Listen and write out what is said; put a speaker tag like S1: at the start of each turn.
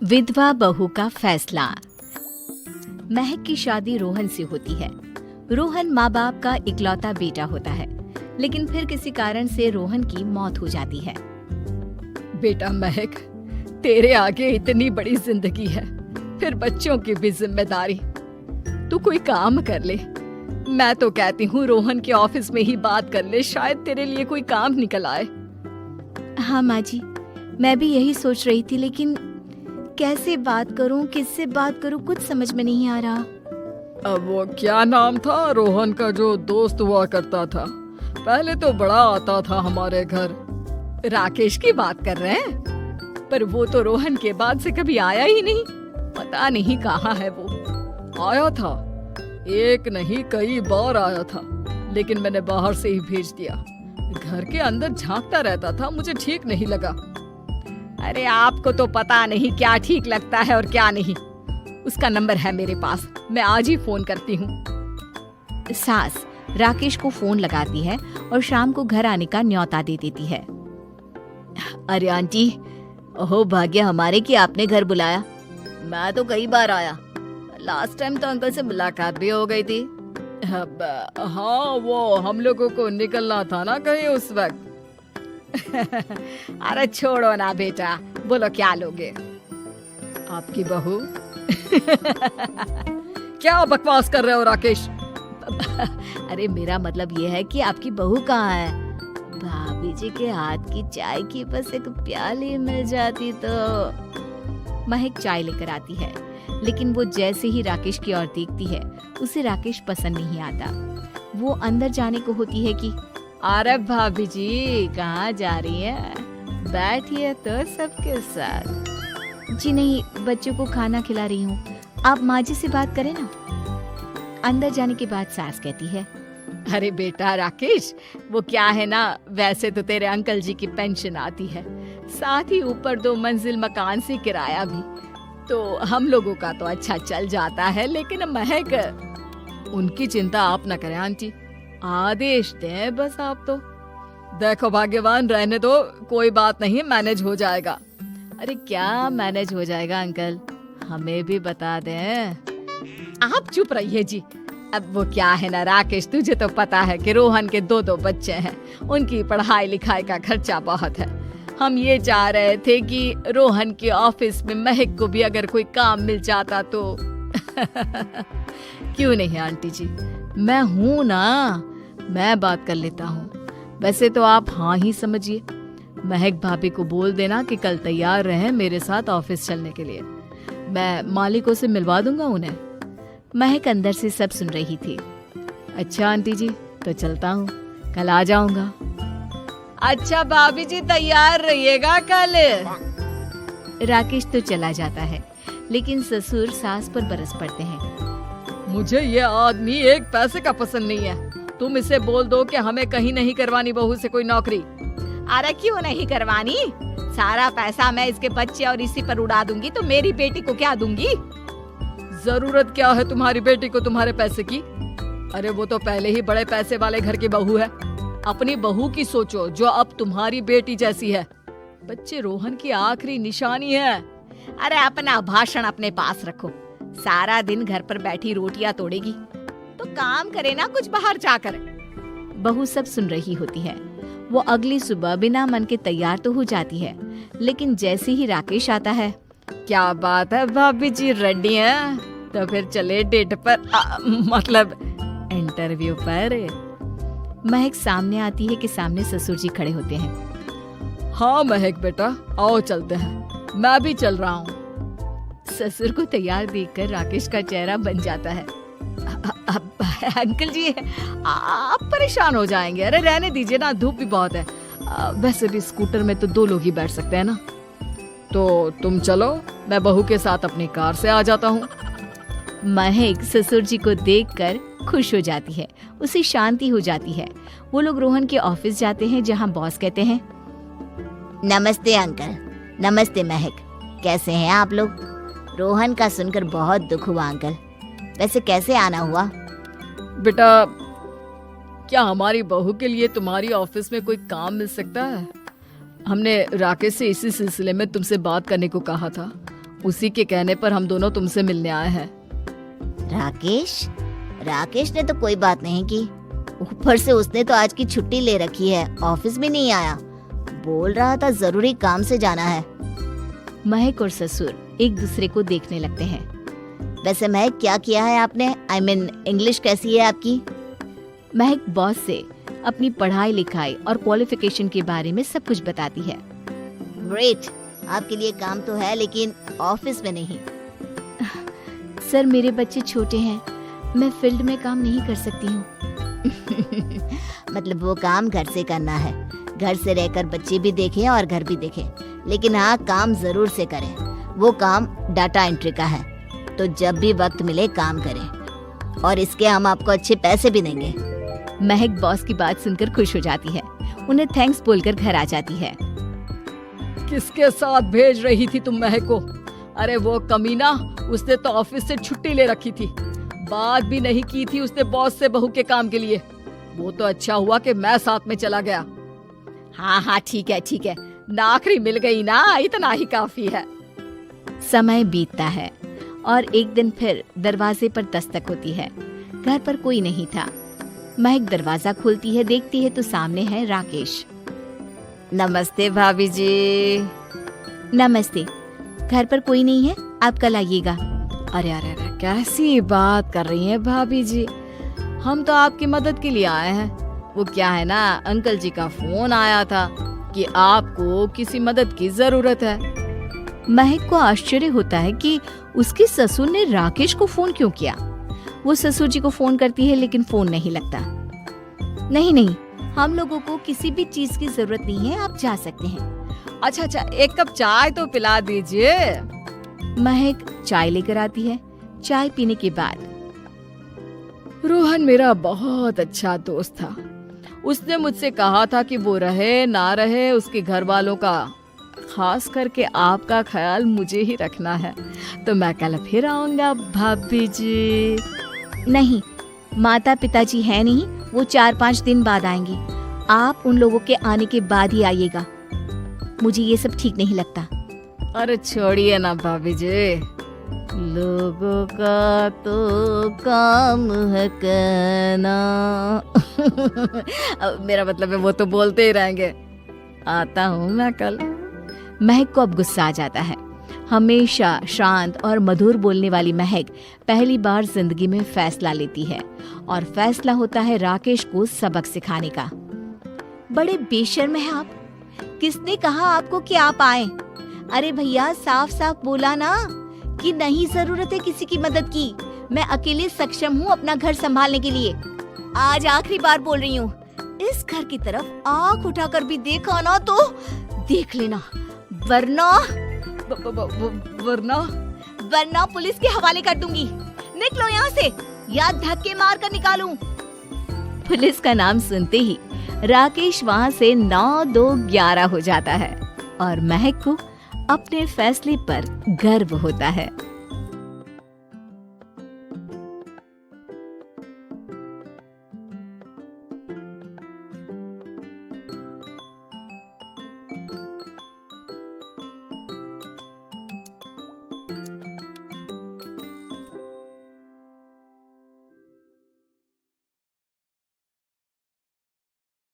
S1: विधवा बहू का फैसला। महक की शादी रोहन से होती है। रोहन माँ बाप का इकलौता बेटा होता है, लेकिन फिर किसी कारण से रोहन की मौत हो जाती है।
S2: बेटा महक, तेरे आगे इतनी बड़ी जिंदगी है, फिर बच्चों की भी जिम्मेदारी। तू कोई काम कर ले। मैं तो कहती हूँ रोहन के ऑफिस में ही बात कर ले, शायद तेरे लिए कोई काम निकल आए।
S1: हाँ माँ जी, मैं भी यही सोच रही थी, लेकिन कैसे बात करूं, किससे बात करूं, कुछ समझ में नहीं आ रहा।
S2: अब वो क्या नाम था रोहन का जो दोस्त हुआ करता था, पहले तो बड़ा आता था हमारे घर।
S1: राकेश की बात कर रहे हैं? पर वो तो रोहन के बाद से कभी आया ही नहीं, पता नहीं कहाँ है वो।
S2: आया था, एक नहीं कई बार आया था, लेकिन मैंने बाहर से ही भेज दिया। घर के अंदर झांकता रहता था, मुझे ठीक नहीं लगा।
S1: अरे आपको तो पता नहीं क्या ठीक लगता है और क्या नहीं। उसका नंबर है मेरे पास, मैं आज ही फोन करती हूँ। सास राकेश को फोन लगाती है और शाम को घर आने का न्योता दे देती है।
S3: अरे आंटी, ओहो भाग्य हमारे कि आपने घर बुलाया। मैं तो कई बार आया, लास्ट टाइम तो अंकल से मुलाकात भी हो गई थी।
S2: हाँ, वो हम लोगों को निकलना था ना कहीं उस वक्त।
S1: अरे छोड़ो ना बेटा, बोलो क्या लोगे?
S2: आपकी बहू। क्या बकवास कर रहे हो राकेश?
S3: अरे मेरा मतलब ये है कि आपकी बहू कहाँ है? भाभी जी के हाथ की चाय की बस एक प्याली मिल जाती तो।
S1: महक चाय लेकर आती है, लेकिन वो जैसे ही राकेश की ओर देखती है, उसे राकेश पसंद नहीं आता। वो अंदर जाने को होती है कि
S3: अरे भाभी जी कहाँ जा रही है? बैठिए तो सबके साथ।
S1: जी नहीं, बच्चों को खाना खिला रही हूँ, आप माँ जी से बात करें ना। अंदर जाने के बाद सास कहती है,
S2: अरे बेटा राकेश, वो क्या है ना, वैसे तो तेरे अंकल जी की पेंशन आती है, साथ ही ऊपर 2 मंजिल मकान से किराया भी, तो हम लोगों का तो अच्छा चल जाता है। लेकिन महक, उनकी चिंता आप न करें आंटी, आदेश दें बस आप तो। देखो भाग्यवान रहने दो, कोई बात नहीं, मैनेज हो जाएगा।
S3: अरे क्या मैनेज हो जाएगा अंकल, हमें भी बता दें।
S1: आप चुप रहिए जी। अब वो क्या है ना राकेश, तुझे तो पता है कि रोहन के 2 बच्चे हैं, उनकी पढ़ाई लिखाई का खर्चा बहुत है। हम ये चाह रहे थे कि रोहन के ऑफिस में महक को भी अगर कोई काम मिल जाता तो।
S3: क्यों नहीं आंटी जी, मैं हूँ ना, मैं बात कर लेता हूँ। वैसे तो आप हाँ ही समझिए। महक भाभी को बोल देना कि कल तैयार रहें मेरे साथ ऑफिस चलने के लिए। मैं मालिकों से मिलवा दूंगा उन्हें।
S1: महक अंदर से सब सुन रही थी।
S3: अच्छा आंटी जी, तो चलता हूँ, कल आ जाऊंगा।
S2: अच्छा भाभी जी, तैयार रहिएगा कल।
S1: राकेश तो चला जाता है, लेकिन ससुर सास पर बरस पड़ते हैं।
S2: मुझे ये आदमी एक पैसे का पसंद नहीं है। तुम इसे बोल दो कि हमें कहीं नहीं करवानी बहू से कोई नौकरी।
S1: अरे क्यों नहीं करवानी? सारा पैसा मैं इसके बच्चे और इसी पर उड़ा दूंगी, तो मेरी बेटी को क्या दूंगी?
S2: जरूरत क्या है तुम्हारी बेटी को तुम्हारे पैसे की? अरे वो तो पहले ही बड़े पैसे वाले घर की बहू है। अपनी बहू की सोचो जो अब तुम्हारी बेटी जैसी है। बच्चे रोहन की आखिरी निशानी है।
S1: अरे अपना भाषण अपने पास रखो। सारा दिन घर पर बैठी रोटियां तोड़ेगी, तो काम करे ना कुछ बाहर जाकर। बहू सब सुन रही होती है। वो अगली सुबह बिना मन के तैयार तो हो जाती है, लेकिन जैसे ही राकेश आता है,
S2: क्या बात है भाभी जी, रेडी हैं? तो फिर चले डेट पर, मतलब इंटरव्यू पर।
S1: महक सामने आती है कि सामने ससुर जी खड़े होते हैं।
S2: हाँ महक बेटा, आओ चलते हैं, मैं भी चल रहा हूँ।
S1: ससुर को तैयार देखकर राकेश का चेहरा बन जाता है।
S2: अंकल जी, आप परेशान हो जाएंगे। अरे रहने दीजिए ना, धूप भी बहुत है। वैसे भी स्कूटर में तो 2 लोग ही बैठ सकते हैं ना। तो तुम चलो, मैं बहू के साथ अपनी कार से आ जाता हूँ।
S1: महक ससुर जी को देखकर खुश हो जाती है, उसे शांति हो जाती है। वो लोग रोहन के ऑफिस जाते हैं, जहाँ बॉस कहते हैं,
S3: नमस्ते अंकल। नमस्ते महक, कैसे हैं आप लोग? रोहन का सुनकर बहुत दुख हुआ अंकल। वैसे कैसे आना हुआ?
S2: बेटा, क्या हमारी बहू के लिए तुम्हारी ऑफिस में कोई काम मिल सकता है? हमने राकेश से इसी सिलसिले में तुमसे बात करने को कहा था।
S3: उसी के कहने पर हम दोनों तुमसे मिलने आए हैं।
S4: राकेश ने तो कोई बात नहीं की, ऊपर से उसने तो आज की छुट्टी ले रखी है, ऑफिस भी नहीं आया। बोल रहा था जरूरी काम से जाना है।
S1: महक और ससुर एक दूसरे को देखने लगते हैं।
S4: वैसे महक, क्या किया है आपने? I mean, इंग्लिश कैसी है आपकी?
S1: महक बॉस से अपनी पढ़ाई लिखाई और क्वालिफिकेशन के बारे में सब कुछ बताती है।
S4: ग्रेट, आपके लिए काम तो है लेकिन ऑफिस में नहीं।
S1: सर, मेरे बच्चे छोटे हैं, मैं फील्ड में काम नहीं कर सकती हूँ।
S4: मतलब वो काम घर से करना है, घर से रहकर बच्चे भी देखें और घर भी देखें, लेकिन हाँ, काम जरूर से करें। वो काम डाटा एंट्री का है, तो जब भी वक्त मिले काम करें, और इसके हम आपको अच्छे पैसे भी देंगे।
S1: महक बॉस की बात सुनकर खुश हो जाती है, उन्हें थैंक्स बोलकर घर आ जाती है।
S3: किसके साथ भेज रही थी तुम महक को? अरे वो कमीना, उसने तो ऑफिस से छुट्टी ले रखी थी, बात भी नहीं की थी उसने बॉस से बहू के काम के लिए। वो तो अच्छा हुआ कि मैं साथ में चला गया।
S2: हाँ ठीक है, नौकरी मिल गई ना, इतना ही काफी है।
S1: समय बीतता है और एक दिन फिर दरवाजे पर दस्तक होती है। घर पर कोई नहीं था। महक दरवाजा खोलती है, देखती है तो सामने है राकेश।
S2: नमस्ते भाभी जी।
S1: नमस्ते, घर पर कोई नहीं है, आप कल आइएगा।
S3: अरे अरे अरे, कैसी बात कर रही हैं भाभी जी, हम तो आपकी मदद के लिए आए हैं। वो क्या है ना, अंकल जी का फोन आया था कि आपको किसी मदद की जरूरत है।
S1: महक को आश्चर्य होता है कि उसके ससुर ने राकेश को फोन क्यों किया। वो ससुर जी को फोन करती है लेकिन फोन नहीं लगता। नहीं, हम लोगों को किसी भी चीज की जरूरत नहीं है, आप जा सकते हैं।
S2: अच्छा, एक कप चाय तो पिला दीजिए।
S1: महक चाय लेकर आती है। चाय पीने के बाद,
S3: रोहन मेरा बहुत अच्छा दोस्त था, उसने मुझसे कहा था कि वो रहे ना रहे, उसके घर वालों का, खास करके आपका ख्याल मुझे ही रखना है। तो मैं कल फिर आऊंगा भाभी जी।
S1: नहीं, माता पिताजी है नहीं, वो 4-5 दिन बाद आएंगे। आप उन लोगों के आने के बाद ही आइएगा। मुझे ये सब ठीक नहीं लगता।
S3: अरे छोड़िए ना भाभी जी,
S4: लोगों का तो काम है कहना।
S3: मेरा मतलब है वो तो बोलते ही रहेंगे। आता हूँ मैं कल।
S1: महक को अब गुस्सा आ जाता है। हमेशा शांत और मधुर बोलने वाली महक पहली बार जिंदगी में फैसला लेती है, और फैसला होता है राकेश को सबक सिखाने का। बड़े बेशर्म हैं आप। किसने कहा आपको कि आप आए? अरे भैया, साफ साफ बोला ना कि नहीं जरूरत है किसी की मदद की। मैं अकेले सक्षम हूँ अपना घर संभालने के लिए। आज आखिरी बार बोल रही हूँ, इस घर की तरफ आँख उठाकर भी देखा ना तो देख लेना, वरना पुलिस के हवाले कर दूंगी। निकलो यहाँ से, या धक्के मार कर निकालूं। पुलिस का नाम सुनते ही राकेश वहाँ से 9-2-11 हो जाता है, और महक को अपने फैसले पर गर्व होता है।